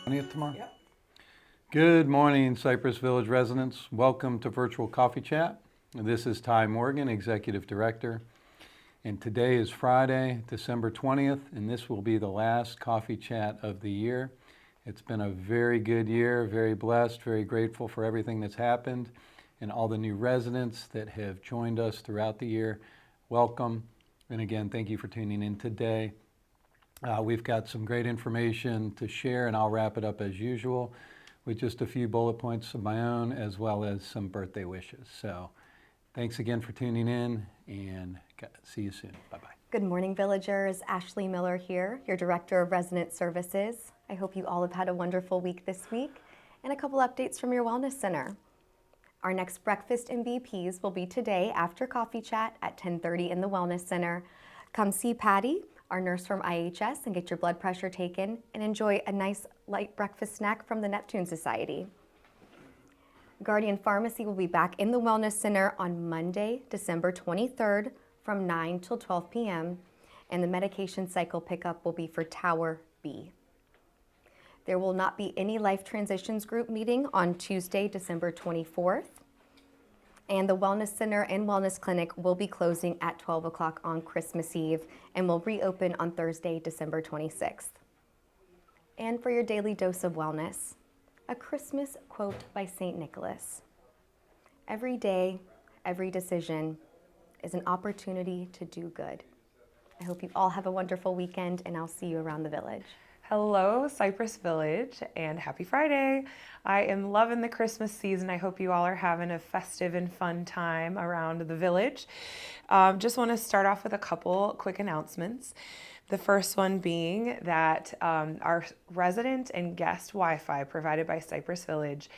20th tomorrow? Yep. Good morning, Cypress Village residents. Welcome to Virtual Coffee Chat. This is Ty Morgan, Executive Director. And today is Friday, December 20th, and this will be the last coffee chat of the year. It's been a very good year, very blessed, very grateful for everything that's happened and all the new residents that have joined us throughout the year. Welcome. And again, thank you for tuning in today. We've got some great information to share, and I'll wrap it up as usual with just a few bullet points of my own, as well as some birthday wishes. So thanks again for tuning in, and see you soon. Bye-bye. Good morning, villagers. Ashley Miller here, your Director of Resident Services. I hope you all have had a wonderful week this week, and a couple updates from your Wellness Center. Our next breakfast MVPs will be today after coffee chat at 10:30 in the Wellness Center. Come see Patty, our nurse from IHS, and get your blood pressure taken and enjoy a nice light breakfast snack from the Neptune Society. Guardian Pharmacy will be back in the Wellness Center on Monday, December 23rd from 9 till 12 p.m. and the medication cycle pickup will be for Tower B. There will not be any Life Transitions Group meeting on Tuesday, December 24th. And the Wellness Center and Wellness Clinic will be closing at 12 o'clock on Christmas Eve and will reopen on Thursday, December 26th. And for your daily dose of wellness, a Christmas quote by St. Nicholas. Every day, every decision is an opportunity to do good. I hope you all have a wonderful weekend, and I'll see you around the village. Hello, Cypress Village, and happy Friday. I am loving the Christmas season. I hope you all are having a festive and fun time around the village. Just want to start off with a couple quick announcements. The first one being that our resident and guest Wi-Fi provided by Cypress Village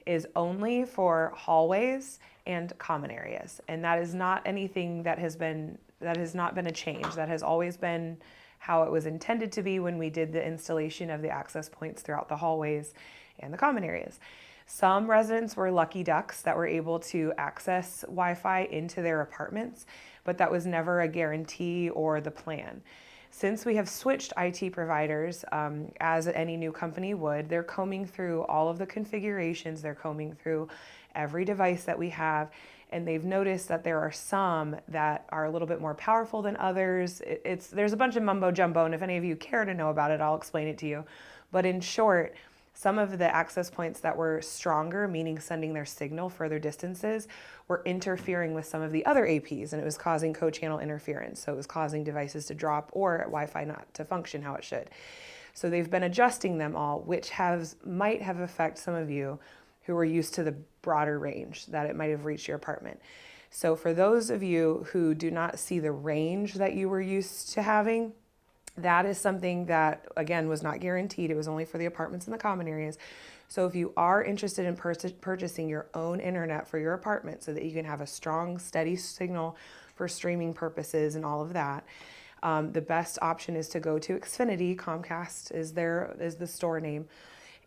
is only for hallways and common areas. And that is not anything that has not been a change. That has always been how it was intended to be when we did the installation of the access points throughout the hallways and the common areas. Some residents were lucky ducks that were able to access Wi-Fi into their apartments, but that was never a guarantee or the plan. Since we have switched IT providers, as any new company would, they're combing through all of the configurations, they're combing through every device that we have, and they've noticed that there are some that are a little bit more powerful than others. There's a bunch of mumbo jumbo, and if any of you care to know about it, I'll explain it to you. But in short, some of the access points that were stronger, meaning sending their signal further distances, were interfering with some of the other APs, and it was causing co-channel interference. So it was causing devices to drop or Wi-Fi not to function how it should. So they've been adjusting them all, which might have affected some of you who were used to the broader range that it might have reached your apartment. So for those of you who do not see the range that you were used to having, that is something that, again, was not guaranteed. It was only for the apartments and the common areas. So if you are interested in purchasing your own internet for your apartment so that you can have a strong, steady signal for streaming purposes and all of that, the best option is to go to Xfinity. Comcast is the store name,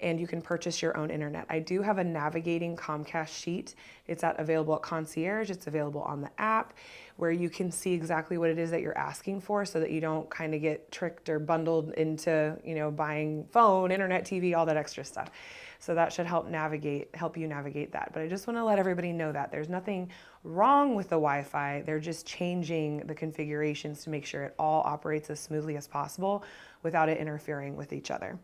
and you can purchase your own internet. I do have a navigating Comcast sheet. It's available at Concierge. It's available on the app where you can see exactly what it is that you're asking for so that you don't kind of get tricked or bundled into, buying phone, internet, TV, all that extra stuff. So that should help you navigate that. But I just want to let everybody know that there's nothing wrong with the Wi-Fi. They're just changing the configurations to make sure it all operates as smoothly as possible without it interfering with each other.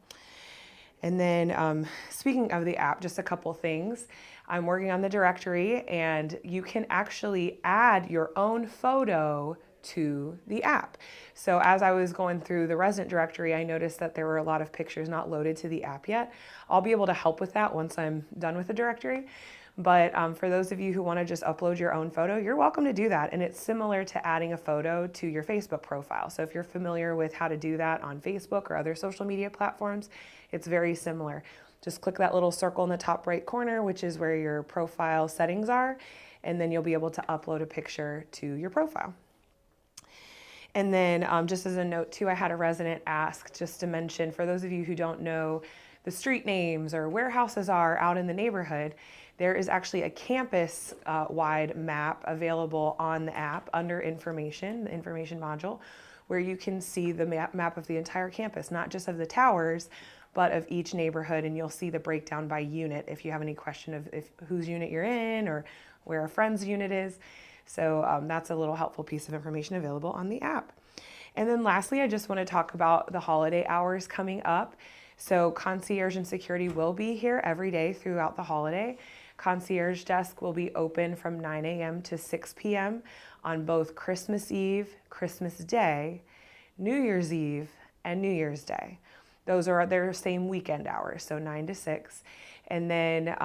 And then speaking of the app, just a couple things. I'm working on the directory, and you can actually add your own photo to the app. So as I was going through the resident directory, I noticed that there were a lot of pictures not loaded to the app yet. I'll be able to help with that once I'm done with the directory. But for those of you who want to just upload your own photo, you're welcome to do that. And it's similar to adding a photo to your Facebook profile. So if you're familiar with how to do that on Facebook or other social media platforms, it's very similar. Just click that little circle in the top right corner, which is where your profile settings are, and then you'll be able to upload a picture to your profile. And then just as a note too, I had a resident ask just to mention, for those of you who don't know the street names or where houses are out in the neighborhood, there is actually a campus-wide map available on the app under information, the information module, where you can see the map of the entire campus, not just of the towers, but of each neighborhood, and you'll see the breakdown by unit if you have any question of whose unit you're in or where a friend's unit is. So that's a little helpful piece of information available on the app. And then lastly, I just want to talk about the holiday hours coming up. So concierge and security will be here every day throughout the holiday. Concierge desk will be open from 9 a.m. to 6 p.m. on both Christmas Eve, Christmas Day, New Year's Eve, and New Year's Day. Those are their same weekend hours, so 9 to 6. And then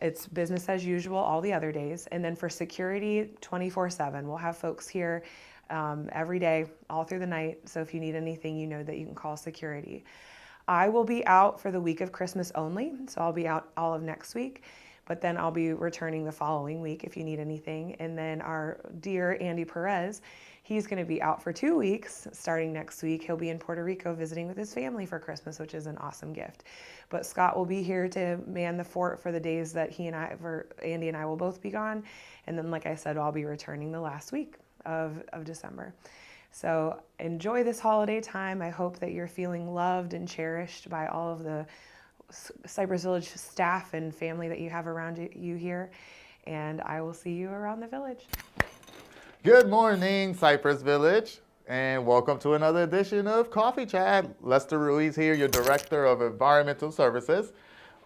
it's business as usual all the other days. And then for security, 24/7. We'll have folks here every day, all through the night. So if you need anything, you know that you can call security. I will be out for the week of Christmas only, so I'll be out all of next week. But then I'll be returning the following week if you need anything. And then our dear Andy Perez, he's going to be out for 2 weeks starting next week. He'll be in Puerto Rico visiting with his family for Christmas, which is an awesome gift. But Scott will be here to man the fort for the days that Andy and I will both be gone. And then, like I said, I'll be returning the last week of December. So enjoy this holiday time. I hope that you're feeling loved and cherished by all of the Cypress Village staff and family that you have around you here, and I will see you around the village. Good morning, Cypress Village, and welcome to another edition of Coffee Chat. Lester Ruiz here, your Director of Environmental Services.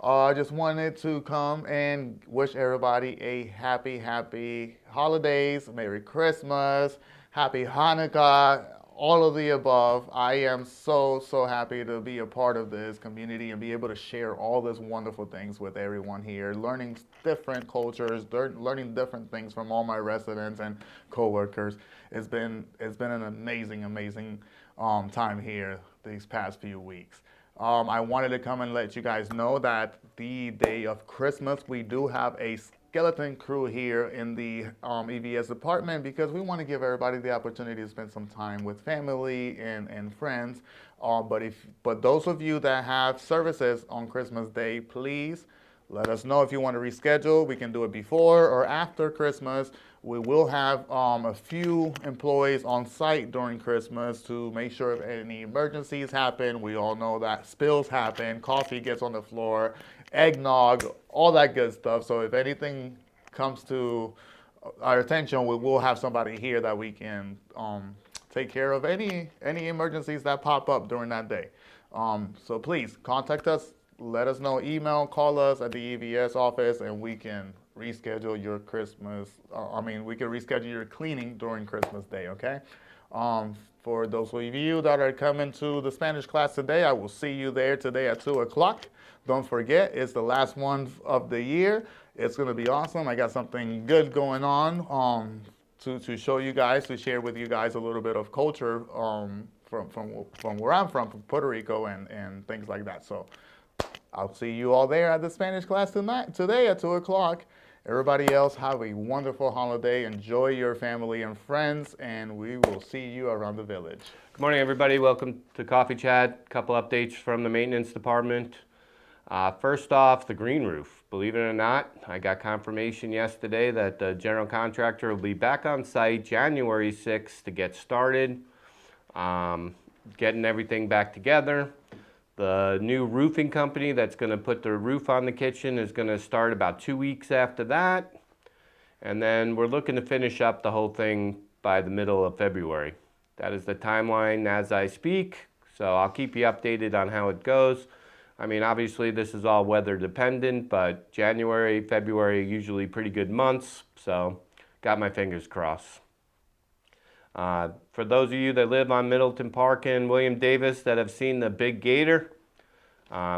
I just wanted to come and wish everybody a happy holidays, Merry Christmas, Happy Hanukkah, all of the above. I am so happy to be a part of this community and be able to share all these wonderful things with everyone here, learning different cultures, learning different things from all my residents and coworkers. It's been an amazing time here these past few weeks. I wanted to come and let you guys know that the day of Christmas, we do have a skeleton crew here in the EVS department because we want to give everybody the opportunity to spend some time with family and friends. But those of you that have services on Christmas Day, please let us know if you want to reschedule. We can do it before or after Christmas. We will have a few employees on site during Christmas to make sure if any emergencies happen. We all know that spills happen, coffee gets on the floor, eggnog, all that good stuff. So if anything comes to our attention, we will have somebody here that we can take care of any emergencies that pop up during that day. So please contact us, let us know, email, call us at the EVS office, and we can reschedule your Christmas. We can reschedule your cleaning during Christmas Day, okay? For those of you that are coming to the Spanish class today, I will see you there today at 2 o'clock. Don't forget, it's the last one of the year. It's going to be awesome. I got something good going on to show you guys, to share with you guys a little bit of culture from where I'm from Puerto Rico and things like that. So I'll see you all there at the Spanish class today at 2 o'clock. Everybody else, have a wonderful holiday. Enjoy your family and friends, and we will see you around the village. Good morning, everybody. Welcome to Coffee Chat. Couple updates from the maintenance department. First off, the green roof. Believe it or not, I got confirmation yesterday that the general contractor will be back on site January 6th to get started, getting everything back together. The new roofing company that's going to put the roof on the kitchen is going to start about 2 weeks after that. And then we're looking to finish up the whole thing by the middle of February. That is the timeline as I speak. So I'll keep you updated on how it goes. Obviously this is all weather dependent, but January, February are usually pretty good months. So got my fingers crossed. For those of you that live on Middleton Park and William Davis that have seen the big gator,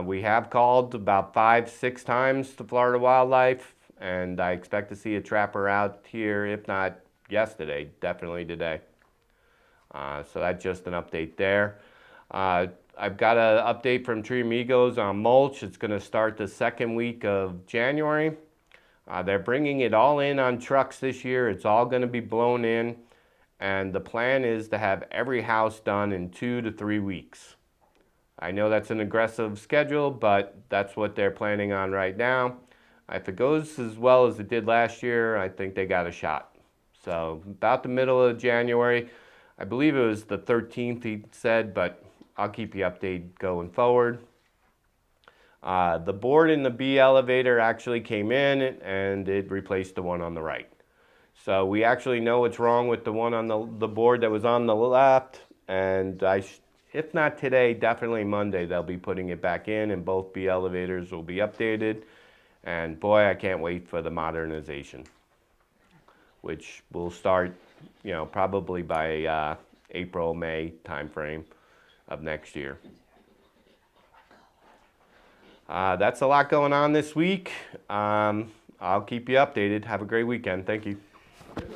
we have called about 5-6 times to Florida Wildlife, and I expect to see a trapper out here, if not yesterday, definitely today. So that's just an update there. I've got an update from Tree Amigos on mulch. It's going to start the second week of January. They're bringing it all in on trucks this year. It's all going to be blown in. And the plan is to have every house done in 2 to 3 weeks. I know that's an aggressive schedule, but that's what they're planning on right now. If it goes as well as it did last year, I think they got a shot. So about the middle of January, I believe it was the 13th he said, but I'll keep you updated going forward. The board in the B elevator actually came in and it replaced the one on the right. So we actually know what's wrong with the one on the board that was on the left, and if not today, definitely Monday, they'll be putting it back in and both B elevators will be updated. And boy, I can't wait for the modernization, which will start, probably by April, May timeframe of next year. That's a lot going on this week. I'll keep you updated. Have a great weekend. Thank you.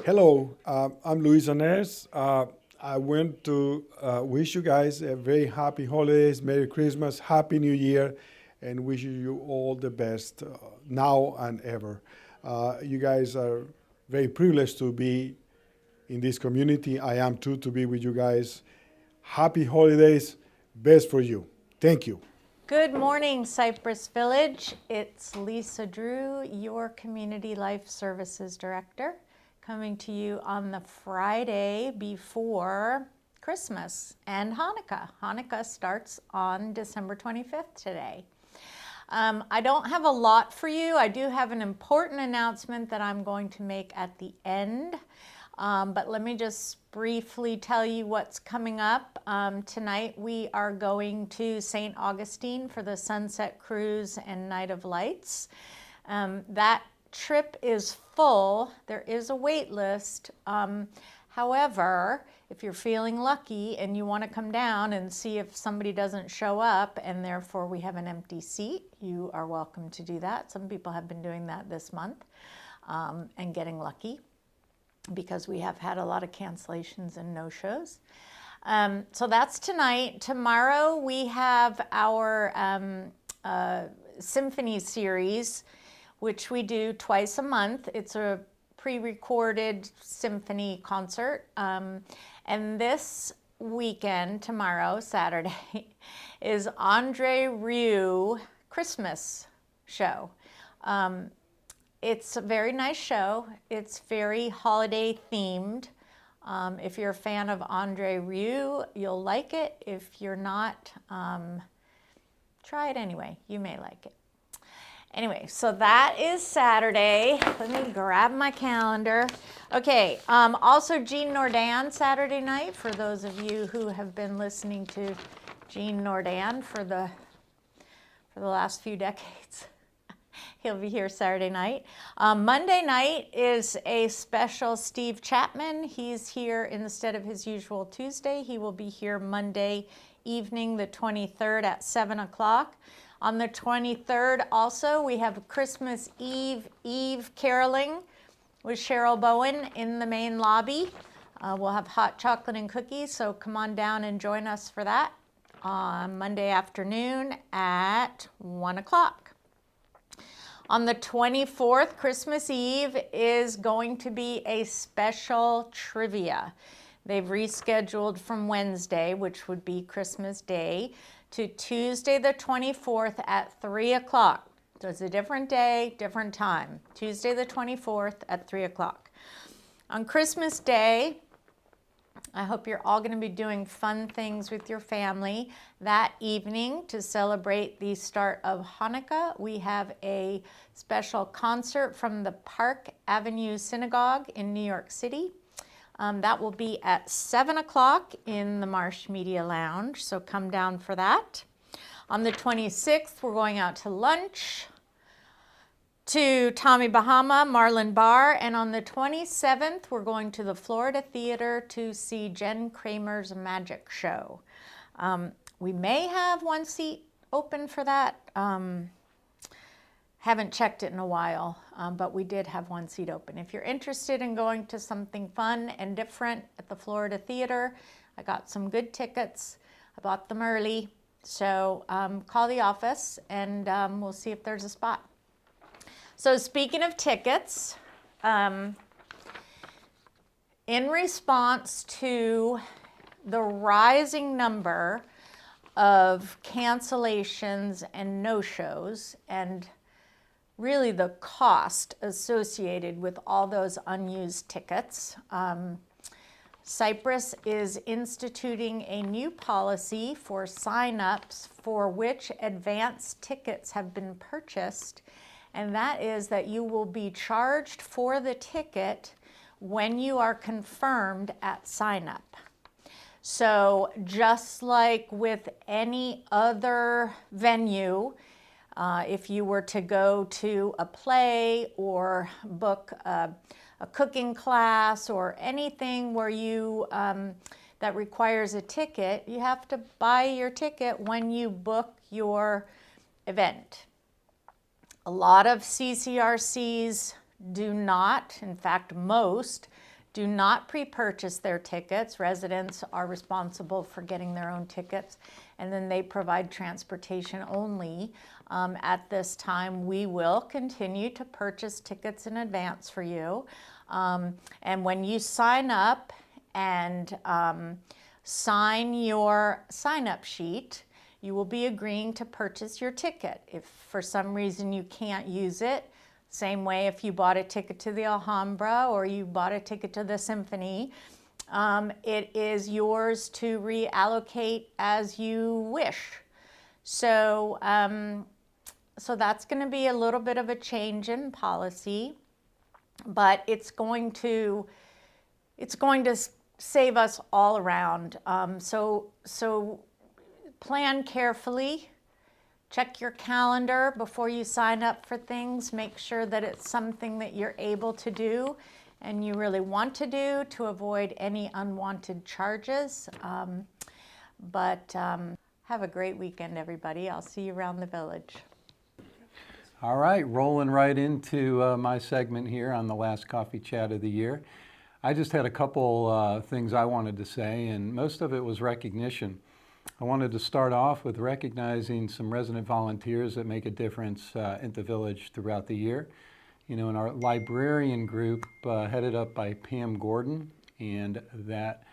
Hello, I'm Luis Ones. I want to wish you guys a very happy holidays, Merry Christmas, Happy New Year, and wish you all the best now and ever. You guys are very privileged to be in this community. I am too, to be with you guys. Happy holidays, best for you. Thank you. Good morning, Cypress Village. It's Lisa Drew, your Community Life Services Director, coming to you on the Friday before Christmas and Hanukkah. Hanukkah starts on December 25th today. I don't have a lot for you. I do have an important announcement that I'm going to make at the end. But let me just briefly tell you what's coming up. Tonight we are going to St. Augustine for the Sunset Cruise and Night of Lights. That trip is full. There is a wait list. However, if you're feeling lucky and you want to come down and see if somebody doesn't show up and therefore we have an empty seat, you are welcome to do that. Some people have been doing that this month and getting lucky, because we have had a lot of cancellations and no-shows. So that's tonight. Tomorrow we have our symphony series, which we do twice a month. It's a pre-recorded symphony concert. And this weekend, tomorrow, Saturday, is Andre Rieu Christmas show. It's a very nice show. It's very holiday themed. If you're a fan of Andre Rieu, you'll like it. If you're not, try it anyway. You may like it. Anyway, so that is Saturday. Let me grab my calendar. Okay, also Jean Nordin Saturday night, for those of you who have been listening to Jean Nordin for the last few decades. He'll be here Saturday night. Monday night is a special Steve Chapman. He's here instead of his usual Tuesday. He will be here Monday evening, the 23rd at 7 o'clock. On the 23rd also, we have Christmas Eve caroling with Cheryl Bowen in the main lobby. We'll have hot chocolate and cookies, so come on down and join us for that on Monday afternoon at 1 o'clock. On the 24th, Christmas Eve, is going to be a special trivia. They've rescheduled from Wednesday, which would be Christmas Day, to Tuesday the 24th at 3 o'clock. So it's a different day, different time. Tuesday the 24th at 3 o'clock. On Christmas Day, I hope you're all going to be doing fun things with your family. That evening, to celebrate the start of Hanukkah, we have a special concert from the Park Avenue Synagogue in New York City. That will be at 7 o'clock in the Marsh Media Lounge, so come down for that. On the 26th, we're going out to lunch to Tommy Bahama, Marlin Bar, and on the 27th, we're going to the Florida Theater to see Jen Kramer's Magic Show. We may have one seat open for that. Haven't checked it in a while, but we did have one seat open. If you're interested in going to something fun and different at the Florida Theater, I got some good tickets. I bought them early, so call the office and we'll see if there's a spot. So speaking of tickets, in response to the rising number of cancellations and no-shows, and really the cost associated with all those unused tickets, Cypress is instituting a new policy for sign-ups for which advance tickets have been purchased, and that is that you will be charged for the ticket when you are confirmed at sign-up. So just like with any other venue, if you were to go to a play or book a cooking class or anything where you that requires a ticket, you have to buy your ticket when you book your event. A lot of CCRCs do not, in fact most, do not pre-purchase their tickets. Residents are responsible for getting their own tickets, and then they provide transportation only. At this time, we will continue to purchase tickets in advance for you. And when you sign up and sign your sign-up sheet, you will be agreeing to purchase your ticket. If for some reason you can't use it, same way if you bought a ticket to the Alhambra or you bought a ticket to the Symphony, it is yours to reallocate as you wish. So, so that's going to be a little bit of a change in policy, but it's going to save us all around. So plan carefully. Check your calendar before you sign up for things. Make sure that it's something that you're able to do and you really want to do to avoid any unwanted charges. Have a great weekend, everybody. I'll see you around the village. All right, rolling right into my segment here on the last coffee chat of the year. I just had a couple things I wanted to say, and most of it was recognition. I wanted to start off with recognizing some resident volunteers that make a difference in the village throughout the year. You know, in our librarian group, headed up by Pam Gordon, and that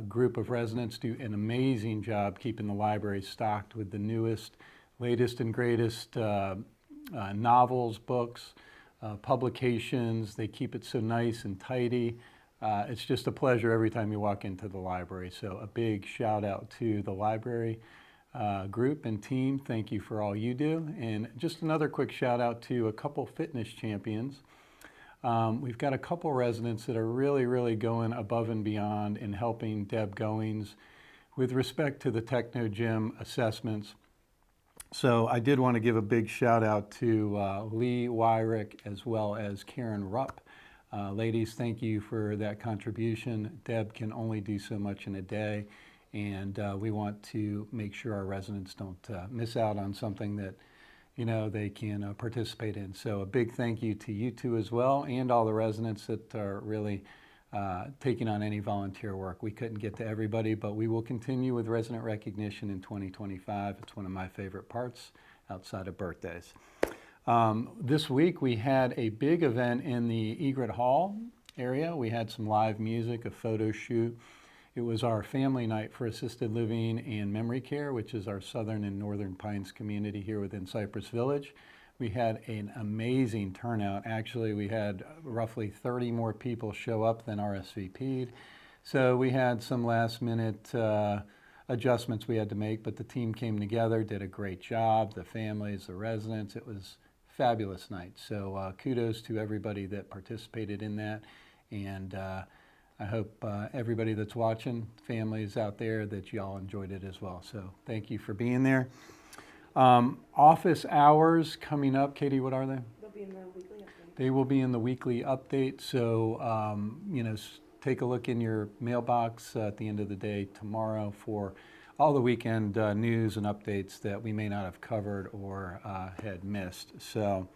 group of residents do an amazing job keeping the library stocked with the newest, latest and greatest novels, books, publications. They keep it so nice and tidy. It's just a pleasure every time you walk into the library. So a big shout out to the library group and team. Thank you for all you do. And just another quick shout out to a couple fitness champions. We've got a couple residents that are really going above and beyond in helping Deb Goings with respect to the Techno Gym assessments. So I did want to give a big shout out to Lee Wyrick as well as Karen Rupp. Ladies, thank you for that contribution. Deb can only do so much in a day, and we want to make sure our residents don't miss out on something that, you know, they can participate in. So a big thank you to you two as well, and all the residents that are really taking on any volunteer work. We couldn't get to everybody, but we will continue with resident recognition in 2025. It's one of my favorite parts outside of birthdays. This week we had a big event in the Egret Hall area. We had some live music, a photo shoot. It was our family night for assisted living and memory care, which is our Southern and Northern Pines community here within Cypress Village. We had an amazing turnout. Actually, we had roughly 30 more people show up than RSVP'd. So we had some last minute adjustments we had to make, but the team came together, did a great job, the families, the residents. It was a fabulous night. So kudos to everybody that participated in that. And I hope everybody that's watching, families out there, that y'all enjoyed it as well. So thank you for being there. Office hours coming up. Katie, what are they? They'll be in the weekly update. They will be in the weekly update. So, you know, take a look in your mailbox at the end of the day tomorrow for all the weekend news and updates that we may not have covered or had missed. So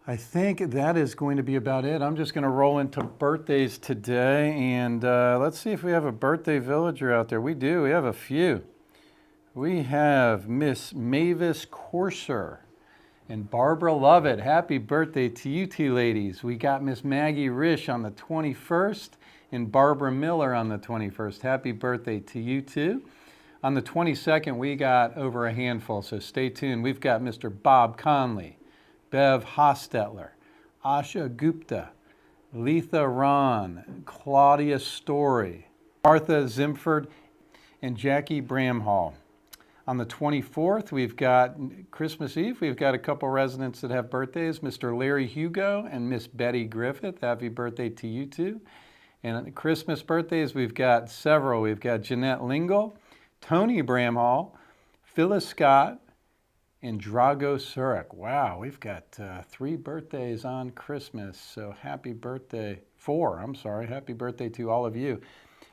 I think that is going to be about it. I'm just going to roll into birthdays today, and let's see if we have a birthday villager out there. We do. We have a few. We have Miss Mavis Corser and Barbara Lovett. Happy birthday to you two ladies. We got Miss Maggie Risch on the 21st and Barbara Miller on the 21st. Happy birthday to you two. On the 22nd, we got over a handful, so stay tuned. We've got Mr. Bob Conley, Bev Hostetler, Asha Gupta, Letha Ron, Claudia Story, Martha Zimford, and Jackie Bramhall. On the 24th, we've got Christmas Eve. We've got a couple residents that have birthdays, Mr. Larry Hugo and Miss Betty Griffith. Happy birthday to you two. And on the Christmas birthdays, we've got several. We've got Jeanette Lingle, Tony Bramhall, Phyllis Scott, and Drago Surik. Wow, we've got 3 birthdays on Christmas. So happy birthday, 4, I'm sorry. Happy birthday to all of you.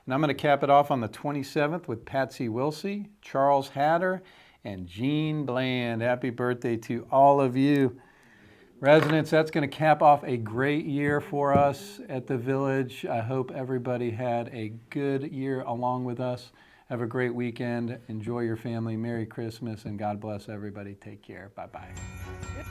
And I'm going to cap it off on the 27th with Patsy Wilsey, Charles Hatter, and Jean Bland. Happy birthday to all of you. Residents, that's going to cap off a great year for us at the Village. I hope everybody had a good year along with us. Have a great weekend. Enjoy your family. Merry Christmas, and God bless everybody. Take care. Bye-bye.